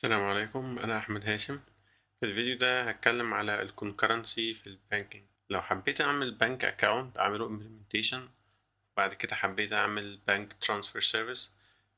السلام عليكم، أنا أحمد هاشم. في الفيديو ده هتكلم على الكونكرنسي في البانكينج. لو حبيت أعمل بنك أكاونت أعمله implementation، بعد كده حبيت أعمل بنك ترانسفير سيرفيس،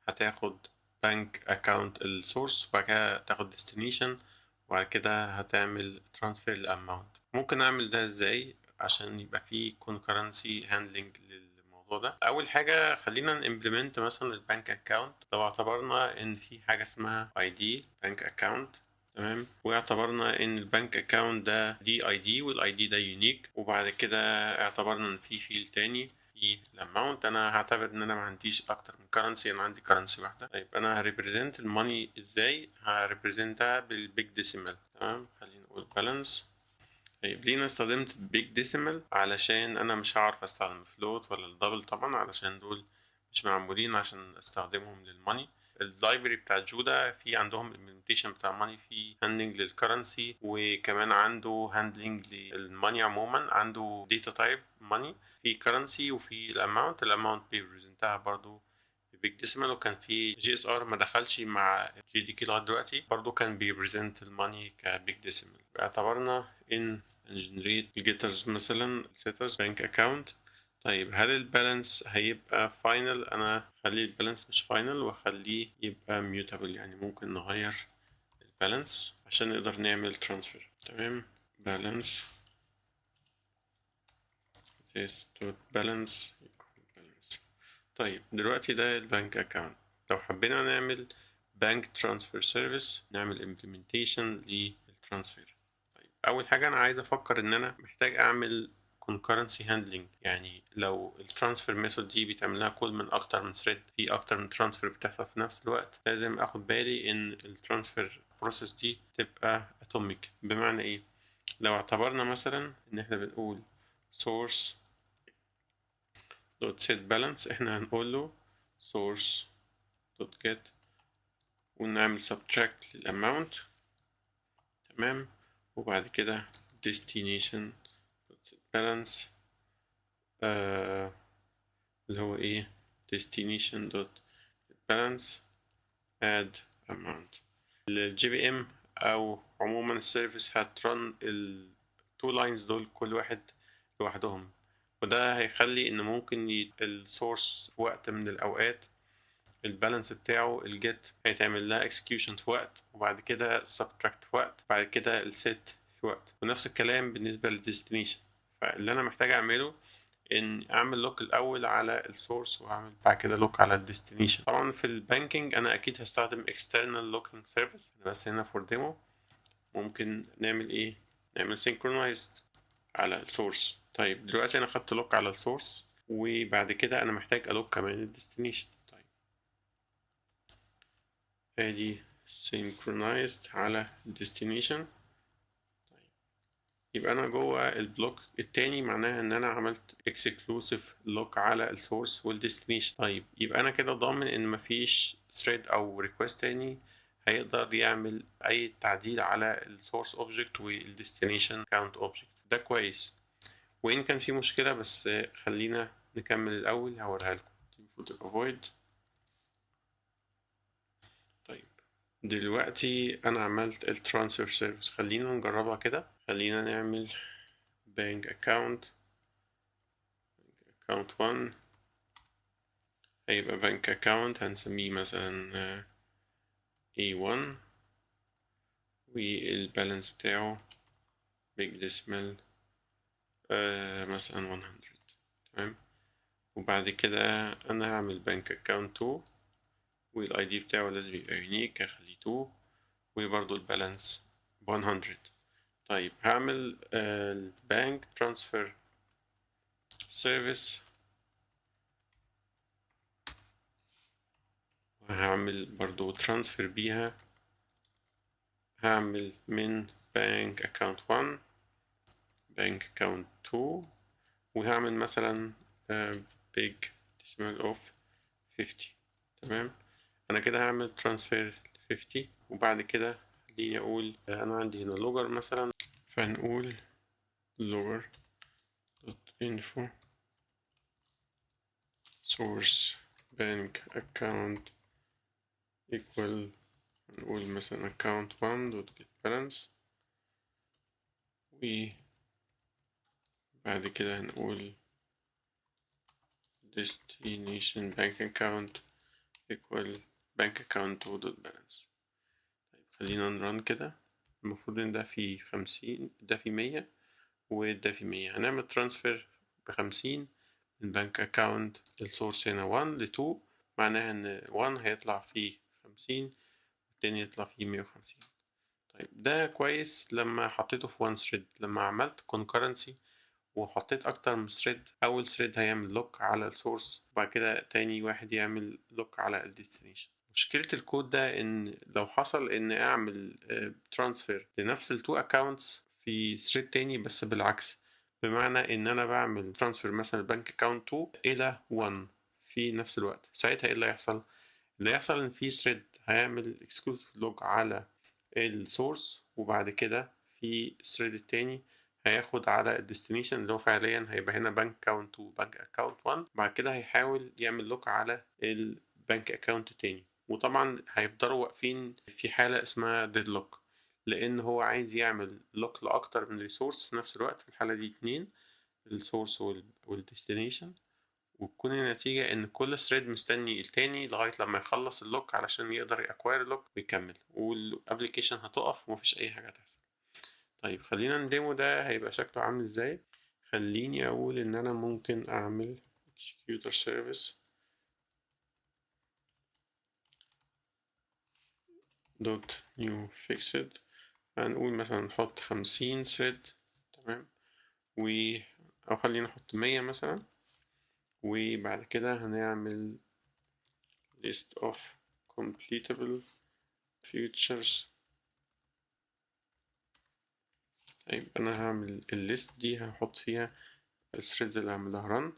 هتاخد بنك أكاونت السورس وبعد كده تاخد destination وبعد كده هتعمل ترانسفير الأماونت. ممكن أعمل ده إزاي عشان يبقى فيه concurrency handling للموضوع ده؟ أول حاجة خلينا implement مثلا البنك أكاونت. لو اعتبرنا إن في حاجة اسمها ID بنك أكاونت، تمام، واعتبرنا ان البنك اكاونت ده ليه اي دي والاي دي ده يونيك، وبعد كده اعتبرنا ان في فيل تاني في الاماونت. انا هعتبر ان انا ما عنديش اكتر من كرنسي، انا عندي كرنسي واحده. طيب انا هريبريزنت الماني ازاي؟ هريبريزنتها بالبيج ديسيمال. تمام، خلينا نقول بالانس. طيب ليه انا استخدمت بيج ديسيمال؟ علشان انا مش هعرف استخدم فلوت ولا الدبل طبعا، علشان دول مش معمولين عشان استخدمهم للماني. اللايبرري بتاع جودا في عندهم implementation بتاع ماني، في هاندلنج للكرنسي، وكمان عنده هاندلنج للماني عموما، عنده داتا تايب ماني في كرنسي وفي الاماونت بيبريزنتها برضو بيج ديسيمال. وكان في جي اس ار ما دخلش مع جي دي كي لغايه دلوقتي، برضو كان بيبريزنت الماني كبيج ديسيمال. اعتبرنا ان generate الجيترز مثلا setters bank account. طيب هل البالانس هيبقى فاينل؟ انا خلي البالانس مش فاينل واخليه يبقى mutable، يعني ممكن نغير البالانس عشان نقدر نعمل ترانسفير. تمام، بالانس this dot balance equal balance. طيب دلوقتي ده البنك اكاونت. لو حبينا نعمل بنك ترانسفير سيرفيس نعمل implementation للترانسفير. طيب اول حاجه انا عايز افكر ان انا محتاج اعمل concurrency handling، يعني لو الترانسفير ميثود دي بيتعمل لها كل من اكتر من ثريد، في اكتر من ترانسفير بتحصل في نفس الوقت، لازم اخد بالي ان الترانسفير بروسيس دي تبقى اتوميك. بمعنى ايه؟ لو اعتبرنا مثلا ان احنا بنقول source دوت set balance، احنا هنقول له source دوت get ونعمل subtract للامount. تمام، وبعد كده destination دوت set balance اللي هو ايه destination دوت balance add amount. الجي بي ام او عموما السيرفيس هترن التو لاينز دول كل واحد لوحدهم، وده هيخلي ان ممكن السورس في وقت من الاوقات البالانس بتاعه الجيت هيتعمل لها execution في وقت، وبعد كده subtract في وقت، بعد كده الset في وقت، ونفس الكلام بالنسبة للديستنيشن. فاللي أنا محتاج أعمله إن أعمل لوك الأول على السورس وأعمل بعد كده لوك على الديستنيشن. طبعا في البانكينج أنا أكيد هستخدم external looking service، بس هنا for demo ممكن نعمل إيه؟ نعمل synchronized على السورس. طيب دلوقتي أنا خدت لوك على السورس وبعد كده أنا محتاج ألوك كمان الديستنيشن. طيب ادي synchronized على destination. طيب يبقى انا جوه البلوك التاني، معناها ان انا عملت exclusive lock على السورس والديستنيشن. طيب يبقى انا كده ضامن ان مفيش thread او request تاني هيقدر يعمل اي تعديل على السورس object والديستنيشن count object. ده كويس، وان كان في مشكلة بس خلينا نكمل الاول هوريها لكم. المفروض تبقى void. طيب دلوقتي انا عملت الترانسفير سيرفيس، خلينا نجربها كده. خلينا نعمل بانك اكاونت 1 هيبقى بنك اكاونت هنسميه مثلا A1 والبالانس بتاعه بيج ديسمال مثلا 100. تمام، وبعد كده انا هعمل بنك اكاونت 2 والاي دي بتاعه لازم يبقى يونيك، هخليه 2 وبرضه البالانس 100. طيب هعمل البانك ترانسفير سيرفيس، وهعمل برضو ترانسفير بيها. هعمل من بانك اكاونت 1 بانك اكاونت 2 وهعمل مثلا بيج ديسيمال اوف 50. تمام، انا كده هعمل ترانسفير 50 وبعد كده خليني اقول انا عندي هنا لوجر مثلا، فهنقول logger دوت info source bank account equal نقول مثلا account 1 دوت get balance، وبعد كده هنقول destination bank account equal bank account 2 دوت balance. طيب خلينا نرن كده. المفروض ان ده فيه 50، ده فيه 100، وده فيه 100. هنعمل ترانسفير ب50 من بنك اكاونت السورس هنا 1 ل 2، معناها ان 1 هيطلع فيه 50 والتاني يطلع فيه 150. طيب ده كويس لما حطيته في 1 ثريد. لما عملت concurrency وحطيت اكتر من ثريد، اول ثريد هيعمل لوك على السورس، وبعد كده تاني واحد يعمل لوك على الديستنيشن. مشكلة الكود ده ان لو حصل ان اعمل ترانسفير لنفس التو اكاونتس في ثريد تاني بس بالعكس، بمعنى ان انا بعمل ترانسفير مثلا بنك اكاونت 2 الى 1 في نفس الوقت، ساعتها ايه اللي هيحصل؟ اللي هيحصل ان في ثريد هيعمل exclusive log على السورس، وبعد كده في الثريد التاني هياخد على الديستنيشن اللي هو فعليا هيبقى هنا بنك اكاونت 2 بنك اكاونت 1. بعد كده هيحاول يعمل لوك على البنك اكاونت التاني، وطبعا هيفضلوا واقفين في حالة اسمها ديدلوك، لان هو عايز يعمل لوك لاكتر من ريسورس في نفس الوقت. في الحالة دي اتنين، السورس والديستنيشن، وتكون النتيجة إن كل ثريد مستني التاني لغاية لما يخلص اللوك علشان يقدر يأكواير اللوك ويكمل، والابليكيشن هتقف ومفيش أي حاجة هتحصل. طيب خلينا نديمو ده هيبقى شكله عامل ازاي. خليني أقول إن أنا ممكن أعمل executor service dot new fixed. هنقول مثلا نحط 50 ثريد، تمام، أو خلينا نحط 100 مثلا، وبعد كده هنعمل list of completable futures. طيب انا هعمل الليست دي هحط فيها الثريدز اللي هعملها run.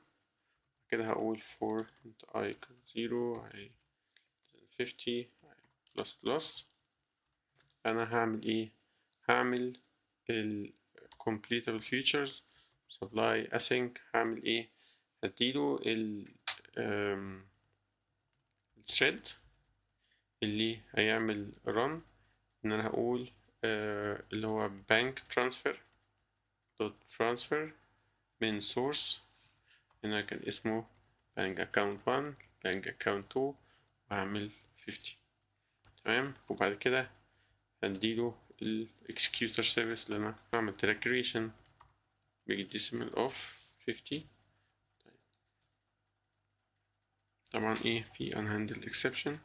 كده هقول for int I equal 0 I 50 I plus plus. انا هعمل ايه؟ هعمل ال completable features supply async. هعمل ايه؟ هديله الثريد اللي هيعمل run، ان انا هقول اللي هو bank transfer dot transfer من source. هنا كان اسمه bank account 1 bank account 2، وهعمل 50، تمام. وبعد كده هنديله ال executor service اللي انا عملت لها creation decimal of 50. طبعا ايه في unhandled exception،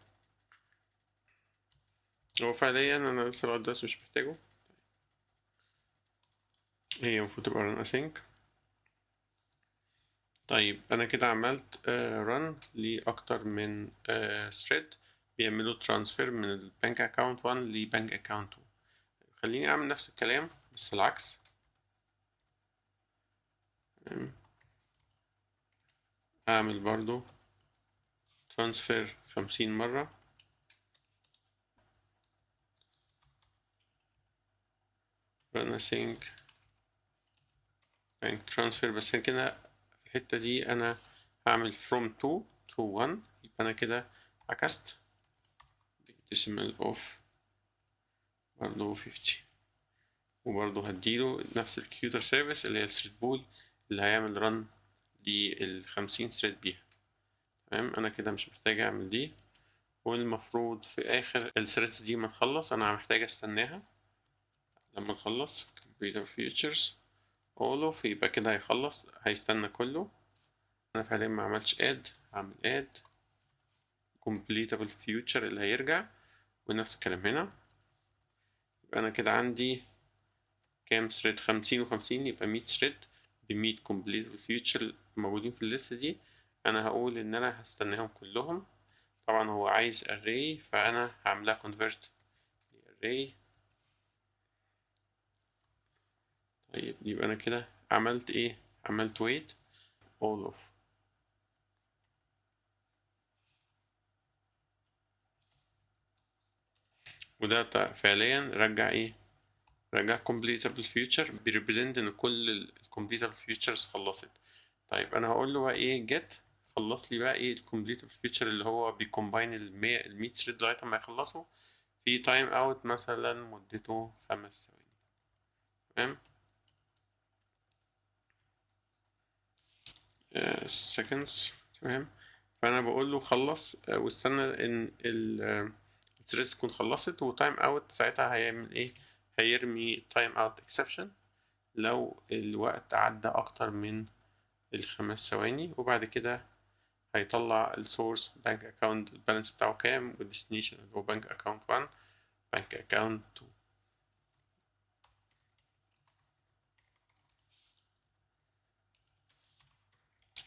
هو فعليا انا لسه لغاية دلوقتي مش محتاجه. هي المفروض تبقى run async. طيب انا كده عملت run لاكتر من thread بيعملوا transfer من البنك account 1 لبنك account 2. خليني اعمل نفس الكلام بس العكس. اعمل برضو transfer 50 مرة، run async bank transfer. بس كده في الحتة دي انا هعمل from 2 to 1، يبقى انا كده عكست decimal of برضو 50. وبرضو هديله نفس الكيوتر سيرفيس اللي هي الثريد بول اللي هيعمل رن لل50 ثريد بيها، تمام. انا كده مش محتاج اعمل دي، والمفروض في اخر الثريدز دي ما تخلص انا محتاج استناها لما نخلص completed features all of، يبقى كده هيخلص هيستنى كله. انا فعليا ما عملتش add، هعمل add completable future اللي هيرجع، ونفس الكلام هنا. يبقى انا كده عندي كام ثريد؟ 50 و50، يبقى 100 ثريد ب100 completable future موجودين في الليست دي. انا هقول ان انا هستناهم كلهم. طبعا هو عايز array فانا هعملها convert array. طيب يبقى انا كده عملت ايه؟ عملت wait all of. وده فعليا رجع ايه؟ رجع completable future بيريبريزنت ان كل ال completable futures خلصت. طيب انا هقول له بقى ايه get خلص لي بقى ايه ال completable future اللي هو بيكومباين ال 100 ثريد لغايه ما يخلصوا في تايم اوت مثلا مدته 5 ثواني. تمام. seconds. تمام. فانا بقول له خلص واستنى ان الثريدز تكون خلصت، وتايم اوت ساعتها هيعمل ايه؟ هيرمي تايم اوت اكسبشن لو الوقت عدى اكتر من ال5 ثواني، وبعد كده هيطلع السورس بانك اكاونت البالانس بتاعه كام، والديستنيشن اللي هو بانك اكاونت 1 بانك اكاونت 2.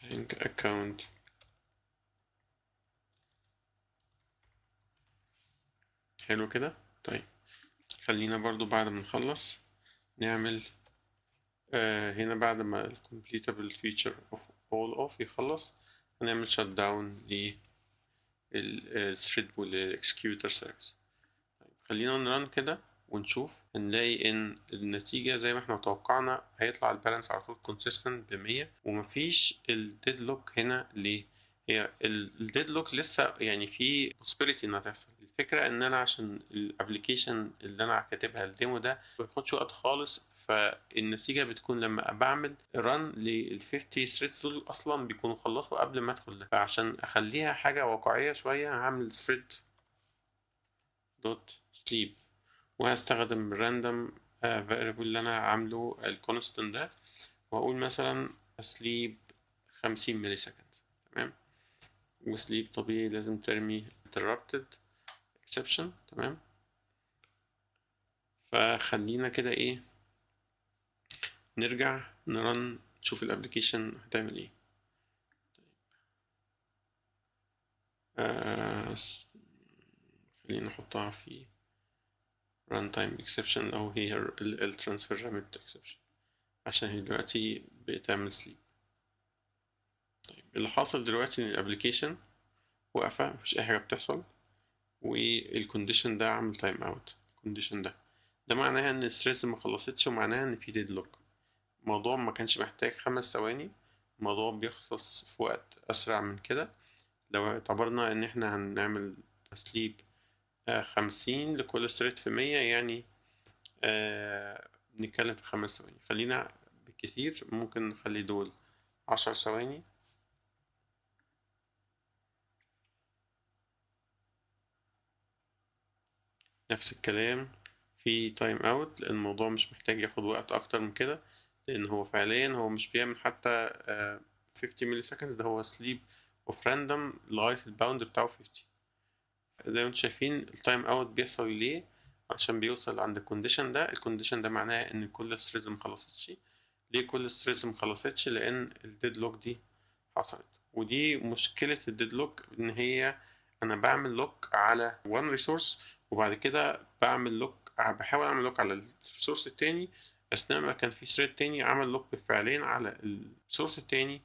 بانك اكاونت. حلو كده. طيب خلينا برضو بعد ما نخلص نعمل هنا بعد ما ال completable feature of all off يخلص، هنعمل shut down لل thread وال executor service. طيب خلينا نرن كده ونشوف، هنلاقي ان النتيجة زي ما احنا توقعنا، هيطلع البالانس على طول consistent ب100 ومفيش ال deadlock هنا. ليه؟ هي ال deadlock لسه يعني في possibility انها تحصل. الفكرة ان انا عشان الابليكيشن اللي انا كاتبها الديمو ده مبياخدش وقت خالص، فالنتيجة بتكون لما بعمل رن لل 50 threads دول اصلا بيكونوا خلصوا قبل ما ادخل ده. فعشان اخليها حاجة واقعية شوية هعمل thread دوت sleep، وهستخدم random variable اللي انا عامله الكونستنت ده، واقول مثلا sleep 50 ملي سكند. تمام. وسليب طبيعي لازم ترمي interrupted exception. تمام. فخلينا كده ايه، نرجع نرن نشوف الابليكيشن هتعمل ايه. خلينا نحطها في runtime exception او هي ال transfer remit exception عشان هي دلوقتي بتعمل sleep. طيب اللي حاصل دلوقتي ان الابليكيشن واقفة، مفيش اي حاجة بتحصل، والكونديشن ده عامل تايم اوت. الكونديشن ده معناها ان الثريدز ما خلصتش، ومعناها ان في ديدلوك. الموضوع ما كانش محتاج 5 ثواني، الموضوع بيخلص في وقت اسرع من كده. لو اعتبرنا ان احنا هنعمل تسليب 50 لكل ثريد في 100، يعني بنتكلم في 5 ثواني. خلينا بالكثير ممكن نخلي دول 10 ثواني. نفس الكلام في تايم اوت، لان الموضوع مش محتاج ياخد وقت اكتر من كده، لان هو فعليا هو مش بيعمل حتى 50 ملي سكند، ده هو سليب اوف راندوم لغايه الباوند بتاعه 50. زي ما انتم شايفين التايم اوت بيحصل ليه؟ عشان بيوصل عند الكونديشن ده. الكونديشن ده معناه ان كل الثريدز مخلصتش. ليه كل الثريدز مخلصتش؟ لان الديدلوك دي حصلت. ودي مشكلة الديدلوك، ان هي انا بعمل لوك على one resource، وبعد كده بعمل لوك، بحاول اعمل لوك على الريسورس التاني اثناء ما كان في ثريد تاني عمل لوك بفعلين على الريسورس التاني،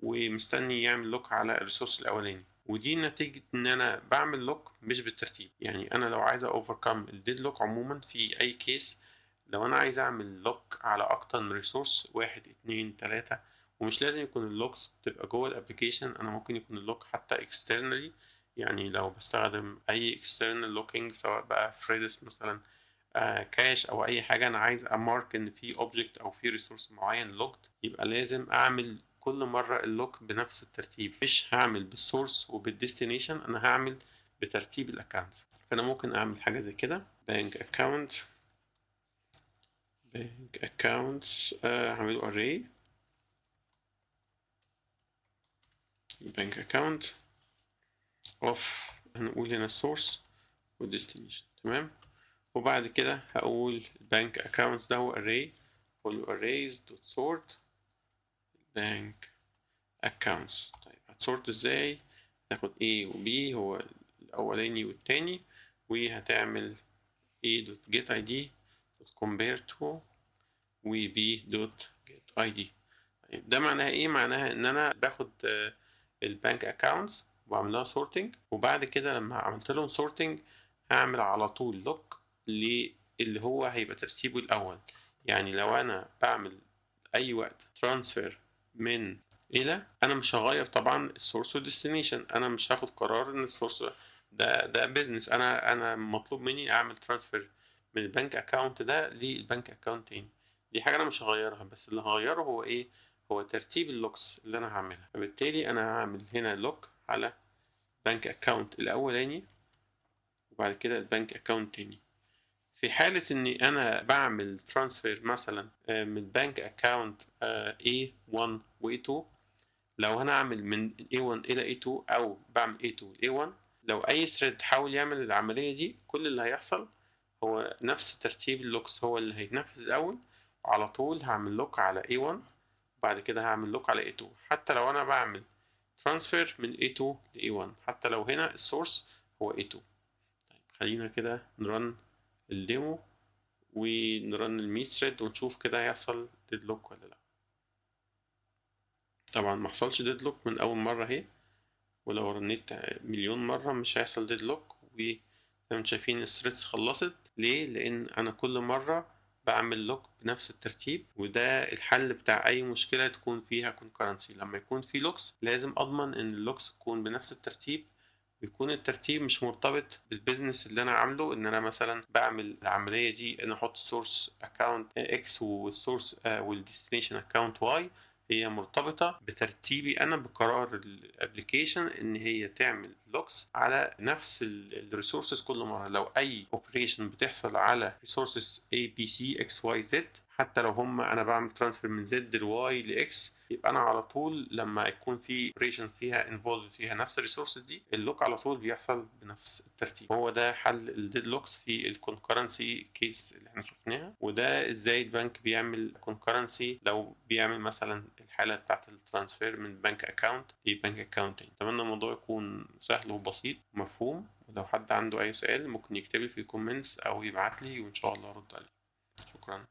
ومستني يعمل لوك على الريسورس الاولاني. ودي نتيجة ان انا بعمل لوك مش بالترتيب. يعني انا لو عايز اوفركم الديد لوك عموما في اي كيس، لو انا عايز اعمل لوك على اكتر من ريسورس، 1 2 3، ومش لازم يكون اللوكس تبقى جوه الابليكيشن، انا ممكن يكون اللوك حتى externally. يعني لو بستخدم اي external looking، سواء بقى فريدس مثلا، كاش او اي حاجه، انا عايز امارك ان في اوبجكت او في ريسورس معين لوكد، يبقى لازم اعمل كل مره اللوك بنفس الترتيب. مش هعمل بالسورس وبالديستنيشن، انا هعمل بترتيب الاكونتس. فانا ممكن اعمل حاجه زي كده، بانك اكونت، بانك اكونتس، هعمله array بانك اكونت اوف، هنقول هنا source والديستنيشن. تمام. وبعد كده هقول bank accounts ده هو array، اقول له arrays dot sort bank accounts. طيب هتسورت ازاي؟ ناخد A و B، هو الأولاني والتاني، وهتعمل A dot get ID dot compare to و B dot get ID. طيب ده معناها ايه؟ معناها ان انا باخد البنك اكاونتس وبعملها سورتنج، وبعد كده لما عملت لهم سورتنج هعمل على طول لوك اللي هو هيبقى ترتيبه الاول. يعني لو انا بعمل اي وقت ترانسفير من الى، انا مش هغير طبعا السورس والديستنيشن، انا مش هاخد قرار ان السورس ده بيزنس، انا مطلوب مني اعمل ترانسفير من البنك اكاونت ده للبنك اكاونت تاني. دي حاجه انا مش هغيرها، بس اللي هغيره هو ايه؟ هو ترتيب اللوكس اللي انا هعملها. فبالتالي انا هعمل هنا لوك على بنك اكاونت الاولاني وبعد كده البنك اكاونت تاني. في حالة اني انا بعمل ترانسفير مثلا من بنك اكاونت A1 و A2، لو انا اعمل من A1 الى A2 او بعمل A2 ل A1، لو اي ثريد حاول يعمل العملية دي كل اللي هيحصل هو نفس ترتيب اللوكس هو اللي هيتنفذ الاول، وعلى طول هعمل لوك على A1 بعد كده هعمل لوك على A2، حتى لو انا بعمل ترانسفير من A2 ل A1، حتى لو هنا السورس هو A2. طيب خلينا كده نرن الديمو ونرن الميت ثريد ونشوف كده هيحصل ديدلوك ولا لا. طبعا ما حصلش ديدلوك من اول مرة اهي، ولو رنيت مليون مرة مش هيحصل ديدلوك. وزي ما انتم شايفين الثريدز خلصت. ليه؟ لان انا كل مرة بعمل لوك بنفس الترتيب، وده الحل بتاع اي مشكلة تكون فيها كونكرنسي. لما يكون في لوكس لازم اضمن ان اللوكس تكون بنفس الترتيب، بيكون الترتيب مش مرتبط بالبيزنس اللي انا عامله. ان انا مثلا بعمل العمليه دي ان احط سورس اكاونت اكس والسورس والديستنيشن اكاونت واي، هي مرتبطة بترتيبي أنا بقرار الابليكيشن إن هي تعمل لوكس على نفس الريسورسز كل مرة. لو أي اوبريشن بتحصل على ريسورسز A B C X Y Z، حتى لو هم أنا بعمل ترانسفير من Z ل Y ل X، يبقى أنا على طول لما يكون في اوبريشن فيها انفولد فيها نفس الريسورسز دي، اللوك على طول بيحصل بنفس الترتيب. هو ده حل الديد لوكس في الكونكرنسي كيس اللي احنا شفناها، وده ازاي البنك بيعمل كونكرنسي لو بيعمل مثلا الحالة بتاعت الترانسفير من بنك اكاونت لبنك اكاونت تاني. اتمنى الموضوع يكون سهل وبسيط ومفهوم، ولو حد عنده اي سؤال ممكن يكتب لي في الكومنتس او يبعت لي وان شاء الله ارد عليه. شكرا.